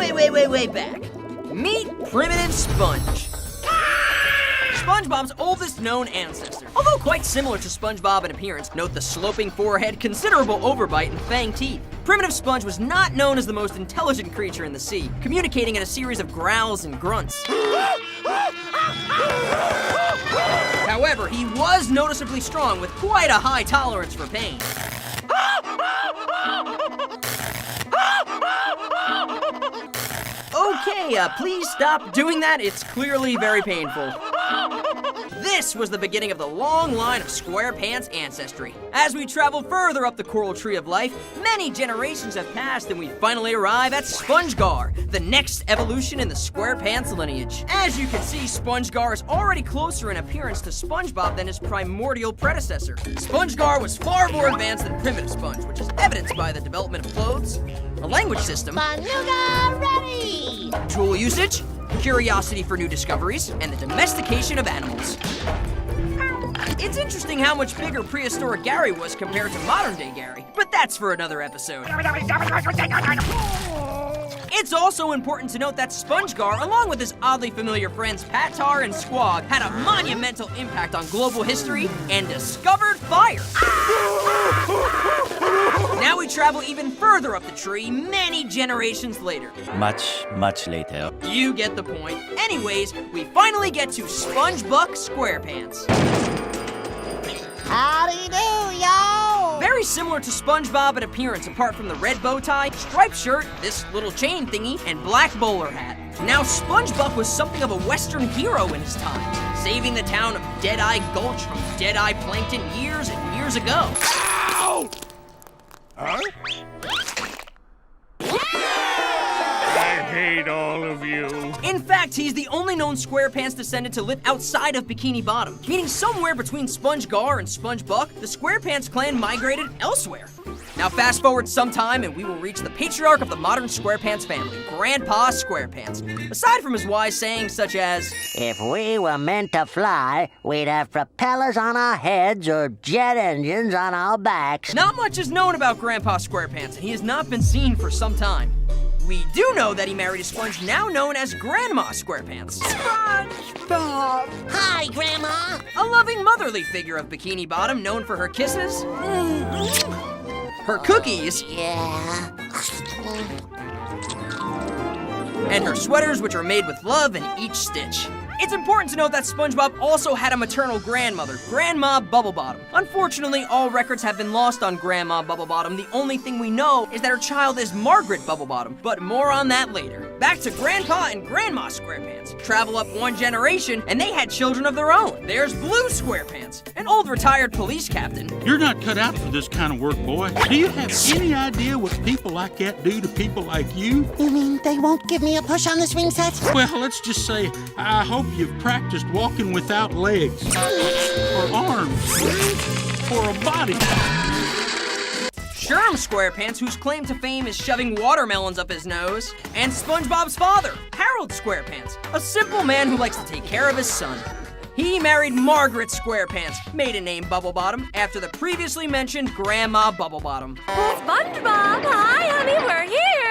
way back. Meet Primitive Sponge. SpongeBob's oldest known ancestor. Although quite similar to SpongeBob in appearance, note the sloping forehead, considerable overbite, and fanged teeth. Primitive Sponge was not known as the most intelligent creature in the sea, communicating in a series of growls and grunts. However, he was noticeably strong with quite a high tolerance for pain. Okay, please stop doing that. It's clearly very painful. This was the beginning of the long line of SquarePants ancestry. As we travel further up the coral tree of life, many generations have passed and we finally arrive at Spongegar, the next evolution in the SquarePants lineage. As you can see, Spongegar is already closer in appearance to SpongeBob than his primordial predecessor. Spongegar was far more advanced than Primitive Sponge, which is evidenced by the development of clothes, a language system, ready! tool usage, curiosity for new discoveries, and the domestication of animals. It's interesting how much bigger prehistoric Gary was compared to modern-day Gary, but that's for another episode. It's also important to note that Spongegar, along with his oddly familiar friends Patar and Squog, had a monumental impact on global history and discovered fire. Now we travel even further up the tree, many generations later. Much later. You get the point. Anyways, we finally get to SpongeBob SquarePants. Howdy do, y'all! Very similar to SpongeBob in appearance, apart from the red bow tie, striped shirt, this little chain thingy, and black bowler hat. Now, SpongeBob was something of a Western hero in his time, saving the town of Deadeye Gulch from Deadeye Plankton years and years ago. Ow! Huh? I hate all of you. In fact, he's the only known SquarePants descendant to live outside of Bikini Bottom, meaning somewhere between Spongegar and SpongeBuck, the SquarePants clan migrated elsewhere. Now fast forward some time and we will reach the patriarch of the modern SquarePants family, Grandpa SquarePants. Aside from his wise sayings such as, "If we were meant to fly, we'd have propellers on our heads or jet engines on our backs." not much is known about Grandpa SquarePants, and he has not been seen for some time. We do know that he married a sponge now known as Grandma SquarePants. SpongeBob! Hi, Grandma! A loving motherly figure of Bikini Bottom, known for her kisses, her cookies, Yeah. and her sweaters, which are made with love in each stitch. It's important to note that SpongeBob also had a maternal grandmother, Grandma Bubblebottom. Unfortunately, all records have been lost on Grandma Bubblebottom. The only thing we know is that her child is Margaret Bubblebottom, but more on that later. Back to Grandpa and Grandma SquarePants. Travel up one generation, and they had children of their own. There's Blue SquarePants, an old retired police captain. You're not cut out for this kind of work, boy. Do you have any idea what people like that do to people like you? You mean they won't give me a push on the swing set? Well, let's just say, I hope you've practiced walking without legs, or arms, or a body. Sherm SquarePants, whose claim to fame is shoving watermelons up his nose. And SpongeBob's father, Harold SquarePants, a simple man who likes to take care of his son. He married Margaret SquarePants, maiden name Bubblebottom, after the previously mentioned Grandma Bubblebottom. SpongeBob, hi, honey, we're here.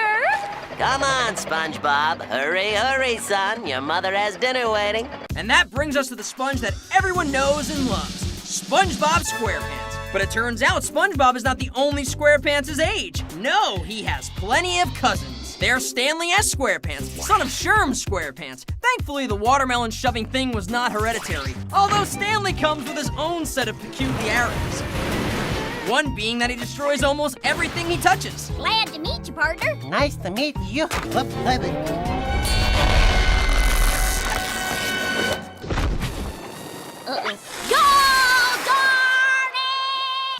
Come on, SpongeBob. Hurry, son. Your mother has dinner waiting. And that brings us to the sponge that everyone knows and loves, SpongeBob SquarePants. But it turns out SpongeBob is not the only SquarePants his age. No, he has plenty of cousins. There's Stanley S. SquarePants, son of Sherm SquarePants. Thankfully, the watermelon shoving thing was not hereditary, although Stanley comes with his own set of peculiarities. One being that he destroys almost everything he touches. Glad to meet you, partner. Nice to meet you.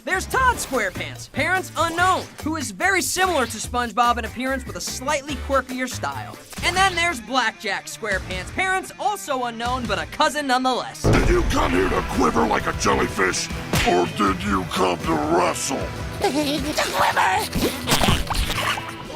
There's Todd SquarePants, parents unknown, who is very similar to SpongeBob in appearance with a slightly quirkier style. And then there's Blackjack SquarePants, parents also unknown but a cousin nonetheless. Did you come here to quiver like a jellyfish, or did you come to wrestle?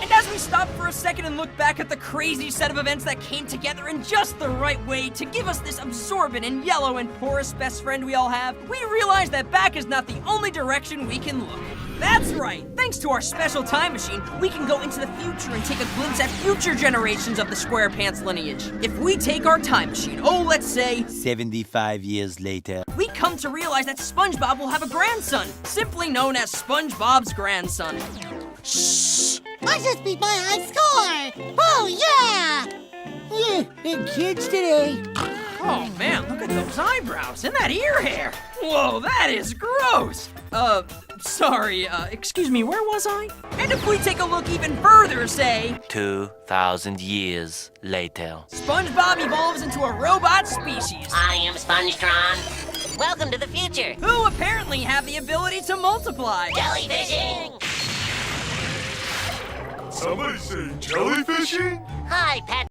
And as we stop for a second and look back at the crazy set of events that came together in just the right way to give us this absorbent and yellow and porous best friend we all have, we realize that back is not the only direction we can look. That's right! Thanks to our special time machine, we can go into the future and take a glimpse at future generations of the SquarePants lineage. If we take our time machine, let's say 75 years later. we come to realize that SpongeBob will have a grandson, simply known as SpongeBob's grandson. Shh! I just beat my high score! Oh, yeah! Kids today. Oh man, look at those eyebrows and that ear hair. Whoa, that is gross. Sorry, excuse me, where was I? And if we take a look even further, say 2,000 years later. SpongeBob evolves into a robot species I am Spongetron. Welcome to the future. who apparently have the ability to multiply. Jellyfishing! Somebody say jellyfishing? Hi, Pat.